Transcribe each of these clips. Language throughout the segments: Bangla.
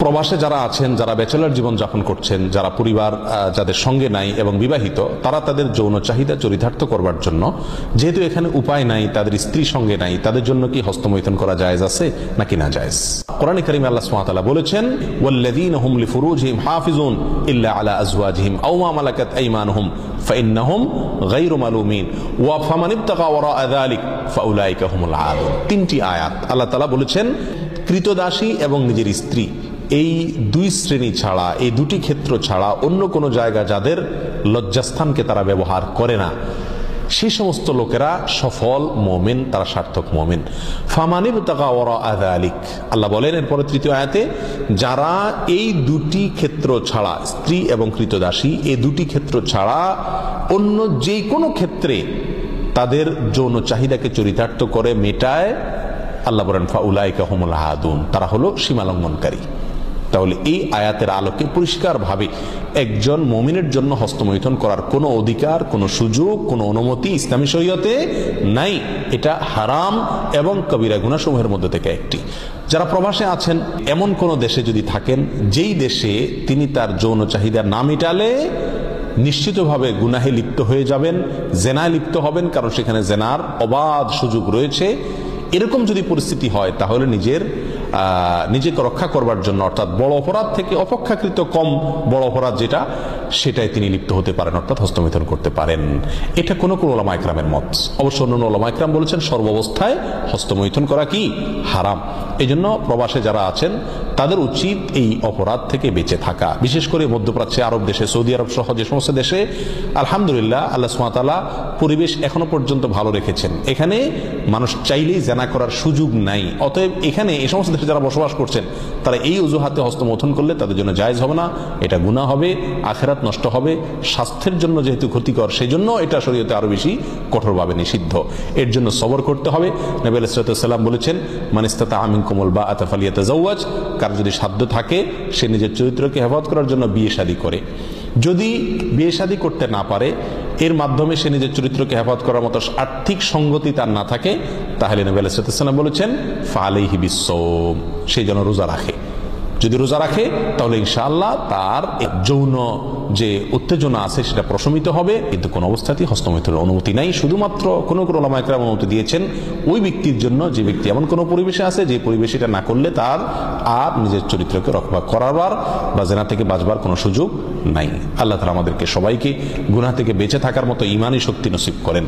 প্রবাসে যারা আছেন, যারা ব্যাচেলর জীবন যাপন করছেন, যারা পরিবার যাদের সঙ্গে নাই এবং বিবাহিত, তারা তাদের যৌন চাহিদা চরিতার্থ করবার জন্য, যেহেতু এখানে উপায় নাই, তাদের স্ত্রী সঙ্গে নাই, তাদের জন্য কি হস্তমৈথুন করা জায়েজ আছে নাকি না জায়েজ? কোরআনে কারীমে আল্লাহ সুবহানাহু ওয়া তাআলা বলেছেন, ওয়াল্লাযীনা হুম লিফুরুজিহিম হাফিজুন ইল্লা আলা আজওয়াজিহিম আও মা মালাকাত আইমানুহুম ফাইন্নাহুম গায়রু মালুমিন ওয়া ফামান ইবতাগা ওয়ারাআ যালিক ফাউলাইকা হুমুল আদুন। তিনটি আয়াত আল্লাহ তাআলা বলেছেন কৃতদাসী এবং নিজের স্ত্রী, এই দুই শ্রেণী ছাড়া, এই দুটি ক্ষেত্র ছাড়া অন্য কোনো জায়গা যাদের লজ্জাস্থানকে তারা ব্যবহার করে না, সেই সমস্ত লোকেরা সফল মুমিন, তারা সার্থক মুমিন। ফামানিবতাগা ওয়ারাআ যালিক, আল্লাহ বলেন এরপরে তৃতীয় আয়াতে, যারা এই দুটি ক্ষেত্র ছাড়া, স্ত্রী এবং কৃতদাসী, এই দুটি ক্ষেত্র ছাড়া অন্য যে কোনো ক্ষেত্রে তাদের যৌন চাহিদাকে চরিতার্থ করে মেটায়, আল্লাহ বলেন ফাউলাইকা হুমুল আদুন, তারা হলো সীমালঙ্ঘনকারী। তাহলে এই আয়াতের আলোকে পরিষ্কারভাবে একজন মুমিনের জন্য হস্তমৈথুন করার কোনো অধিকার, কোনো সুযোগ, কোনো অনুমতি ইসলামী শরীয়তে নাই। এটা হারাম এবং কবিরা গুনাহসমূহের মধ্যে থেকে একটি। যারা প্রবাসে আছেন, এমন কোন দেশে যদি থাকেন যেই দেশে তিনি তার যৌন চাহিদা না মেটালে নিশ্চিতভাবে গুনাহে লিপ্ত হয়ে যাবেন, জেনায় লিপ্ত হবেন, কারণ সেখানে জেনার অবাধ সুযোগ রয়েছে, এরকম যদি পরিস্থিতি হয় তাহলে নিজেকে রক্ষা করবার জন্য, অর্থাৎ বড় অপরাধ থেকে অপেক্ষাকৃত কম বড় অপরাধ যেটা, সেটাই তিনি লিপ্ত হতে পারেন, অর্থাৎ হস্তমৈথুন করতে পারেন। এটা কোন কোন উলামা ইকরামের মত। অবশ্য অন্য উলামা ইকরাম বলেছেন সর্বাবস্থায় হস্তমৈথুন করা কি হারাম। এই জন্য প্রবাসে যারা আছেন তাদের উচিত এই অপরাধ থেকে বেঁচে থাকা। বিশেষ করে মধ্যপ্রাচ্যে, আরব দেশে, সৌদি আরব সহ যে সমস্ত দেশে আলহামদুলিল্লাহ আল্লাহ সুবহানাহু ওয়া তাআলা পরিবেশ এখনো পর্যন্ত ভালো রেখেছেন, এখানে মানুষ চাইলেই জেনা করার সুযোগ নাই। অতএব এখানে এই সমস্ত দেশে যারা বসবাস করছেন তারা এই অজুহাতে হস্তমৈথুন করলে তাদের জন্য জায়েজ হবে না, এটা গুনাহ হবে, আখিরাত নষ্ট হবে, স্বাস্থ্যের জন্য যেহেতু ক্ষতিকর, সেই জন্য এটা শরীয়তে আরো বেশি কঠোরভাবে নিষিদ্ধ। এর জন্য সবর করতে হবে। নবী আলাইহিস সালাম বলেছেন, মান ইসতাতাআ মিনকুমুল বাআতা ফালিয়াতাযাওয়াজ, কার যদি সাধ্য থাকে সে নিজের চরিত্রকে হেফাজত করার জন্য বিয়ে শাদী করে। যদি বিয়ে শাদী করতে না পারে, এর মাধ্যমে সে নিজের চরিত্রকে হেফাজত করার মতো আর্থিক সঙ্গতি তার না থাকে, তাহলে নবী আলাইহিস সালাম বলেছেন ফালাইহি বিসসাওম, সে যেন রোজা রাখে। যদি রোজা রাখে তাহলে ইনশাআল্লাহ তার যৌন যে উত্তেজনা আছে সেটা প্রশমিত হবে। কিন্তু কোন অবস্থাতেই হস্তমৈথুনের অনুমতি নাই। শুধুমাত্র কোন কোন উলামা ইকরাম অনুমতি দিয়েছেন ওই ব্যক্তির জন্য যে ব্যক্তি এমন কোন পরিবেশে আছে যে পরিবেশে এটা না করলে তার আর নিজের চরিত্রকে রক্ষা করাবার বা জেনা থেকে বাঁচবার কোনো সুযোগ নাই। আল্লাহ তাআলা আমাদেরকে সবাইকে গুনাহ থেকে বেঁচে থাকার মতো ঈমানি শক্তি নসিব করেন।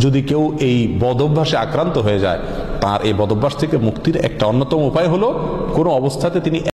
যদি কেউ এই বদঅভ্যাসে আক্রান্ত হয়ে যায়, তার এই বদঅভ্যাস থেকে মুক্তির একটা অন্যতম উপায় হলো কোনো অবস্থাতে তিনি